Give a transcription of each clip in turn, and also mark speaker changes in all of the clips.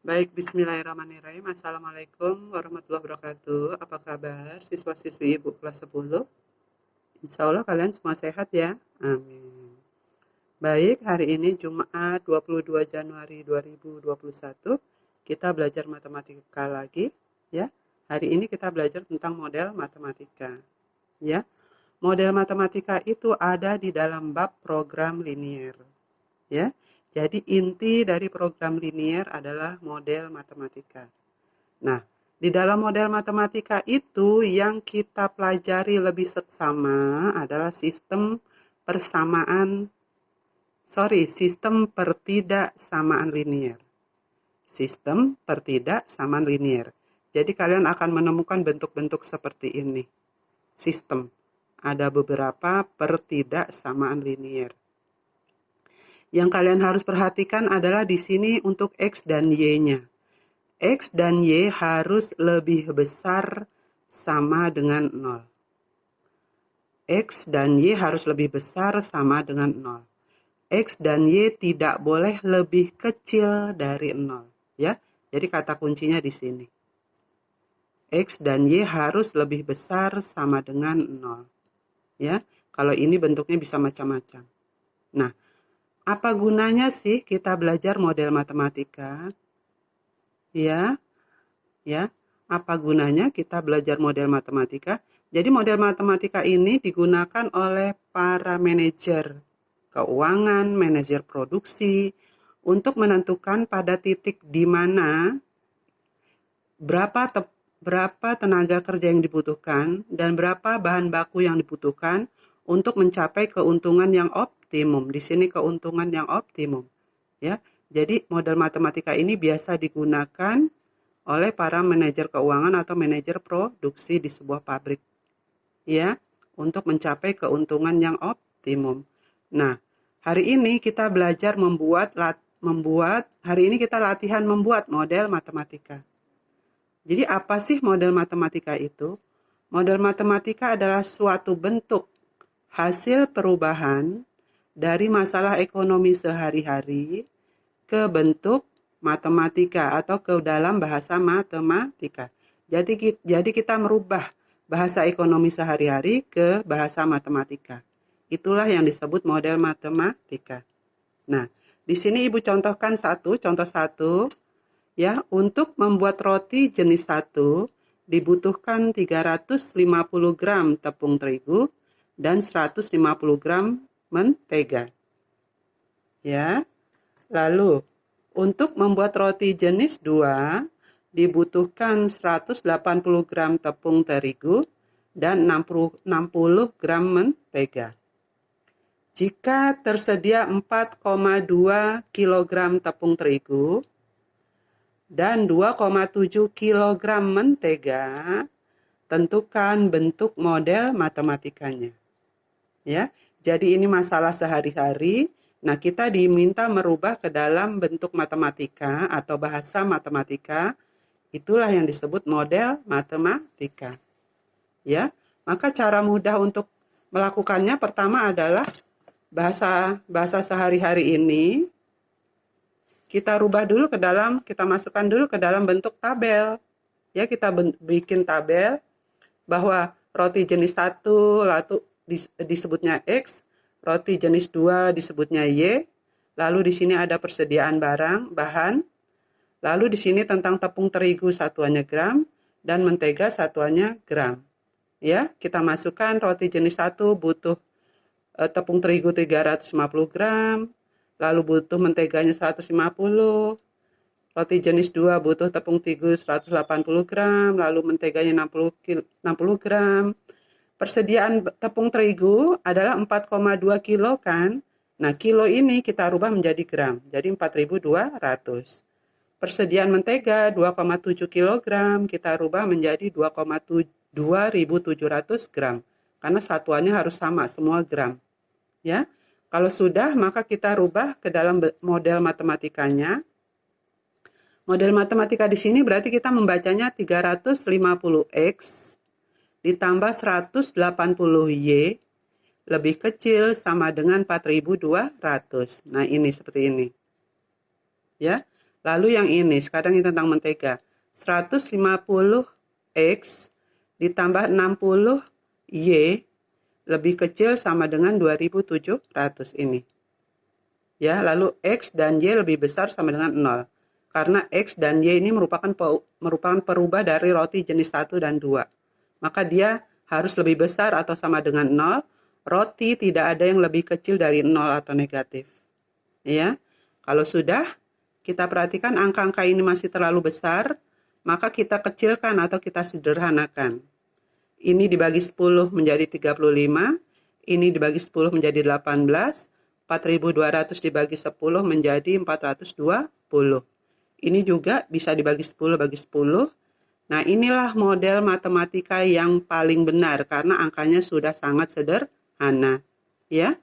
Speaker 1: Baik, bismillahirrahmanirrahim. Assalamualaikum warahmatullahi wabarakatuh. Apa kabar siswa-siswi Ibu kelas 10? Insya Allah kalian semua sehat ya. Amin. Baik, hari ini Jumat 22 Januari 2021. Kita belajar matematika lagi ya. Hari ini kita belajar tentang model matematika. Ya. Model matematika itu ada di dalam bab program linier. Ya. Jadi inti dari program linier adalah model matematika. Nah, di dalam model matematika itu yang kita pelajari lebih seksama adalah sistem pertidaksamaan linier. Sistem pertidaksamaan linier. Jadi kalian akan menemukan bentuk-bentuk seperti ini. Sistem. Ada beberapa pertidaksamaan linier. Yang kalian harus perhatikan adalah di sini untuk X dan Y-nya. X dan Y harus lebih besar sama dengan 0. X dan Y harus lebih besar sama dengan 0. X dan Y tidak boleh lebih kecil dari 0. Ya, jadi kata kuncinya di sini. X dan Y harus lebih besar sama dengan 0. Ya, kalau ini bentuknya bisa macam-macam. Nah, apa gunanya sih kita belajar model matematika? Ya, apa gunanya kita belajar model matematika? Jadi model matematika ini digunakan oleh para manajer keuangan, manajer produksi untuk menentukan pada titik di mana berapa tenaga kerja yang dibutuhkan dan berapa bahan baku yang dibutuhkan untuk mencapai keuntungan yang optimum. Di sini keuntungan yang optimum, ya. Jadi model matematika ini biasa digunakan oleh para manajer keuangan atau manajer produksi di sebuah pabrik, ya, untuk mencapai keuntungan yang optimum. Nah, hari ini kita belajar hari ini kita latihan membuat model matematika. Jadi apa sih model matematika itu? Model matematika adalah suatu bentuk hasil perubahan dari masalah ekonomi sehari-hari ke bentuk matematika atau ke dalam bahasa matematika. Jadi kita merubah bahasa ekonomi sehari-hari ke bahasa matematika. Itulah yang disebut model matematika. Nah, di sini Ibu contohkan contoh satu, ya, untuk membuat roti jenis 1 dibutuhkan 350 gram tepung terigu dan 150 gram mentega. Ya. Lalu, untuk membuat roti jenis 2 dibutuhkan 180 gram tepung terigu dan 60 gram mentega. Jika tersedia 4,2 kg tepung terigu dan 2,7 kg mentega, tentukan bentuk model matematikanya. Ya, jadi ini masalah sehari-hari. Nah, kita diminta merubah ke dalam bentuk matematika atau bahasa matematika. Itulah yang disebut model matematika. Ya, maka cara mudah untuk melakukannya pertama adalah bahasa sehari-hari ini kita masukkan dulu ke dalam bentuk tabel. Ya, kita bikin tabel bahwa roti jenis 1 lalu disebutnya X, roti jenis 2 disebutnya Y, lalu di sini ada persediaan bahan, lalu di sini tentang tepung terigu satuannya gram dan mentega satuannya gram. Ya, kita masukkan roti jenis 1 butuh tepung terigu 350 gram, lalu butuh menteganya 150, roti jenis 2 butuh tepung terigu 180 gram, lalu menteganya 60 gram. Persediaan tepung terigu adalah 4,2 kilo kan? Nah, kilo ini kita rubah menjadi gram, jadi 4.200. Persediaan mentega 2,7 kg kita rubah menjadi 2.700 gram. Karena satuannya harus sama, semua gram. Ya, kalau sudah maka kita rubah ke dalam model matematikanya. Model matematika di sini berarti kita membacanya 350X ditambah 180Y lebih kecil sama dengan 4.200. Nah, ini seperti ini. Ya. Lalu yang ini, sekarang ini tentang mentega. 150X ditambah 60Y lebih kecil sama dengan 2700 ini. Ya, lalu X dan Y lebih besar sama dengan 0. Karena X dan Y ini merupakan perubah dari roti jenis 1 dan 2. Maka dia harus lebih besar atau sama dengan 0. Roti tidak ada yang lebih kecil dari 0 atau negatif. Ya, kalau sudah, kita perhatikan angka-angka ini masih terlalu besar, maka kita kecilkan atau kita sederhanakan. Ini dibagi 10 menjadi 35, ini dibagi 10 menjadi 18, 4.200 dibagi 10 menjadi 420. Ini juga bisa dibagi 10 bagi 10. Nah, inilah model matematika yang paling benar karena angkanya sudah sangat sederhana. Ya,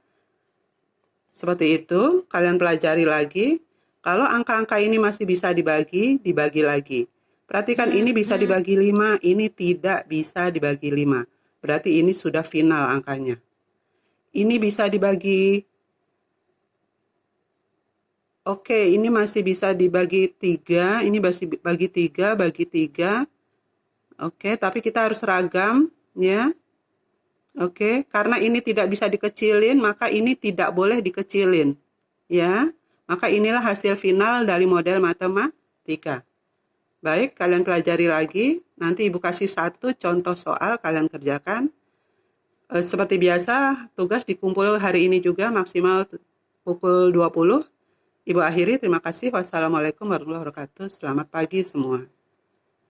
Speaker 1: seperti itu, kalian pelajari lagi. Kalau angka-angka ini masih bisa dibagi, dibagi lagi. Perhatikan ini bisa dibagi 5, ini tidak bisa dibagi 5. Berarti ini sudah final angkanya. Ini bisa dibagi, oke, ini masih bisa dibagi 3, ini masih bagi 3, bagi 3. Oke, tapi kita harus ragam, ya. Oke, karena ini tidak bisa dikecilin, maka ini tidak boleh dikecilin. Ya, maka inilah hasil final dari model matematika. Baik, kalian pelajari lagi. Nanti Ibu kasih satu contoh soal kalian kerjakan. Seperti biasa, tugas dikumpul hari ini juga maksimal pukul 20. Ibu akhiri, terima kasih. Wassalamualaikum warahmatullahi wabarakatuh. Selamat pagi semua.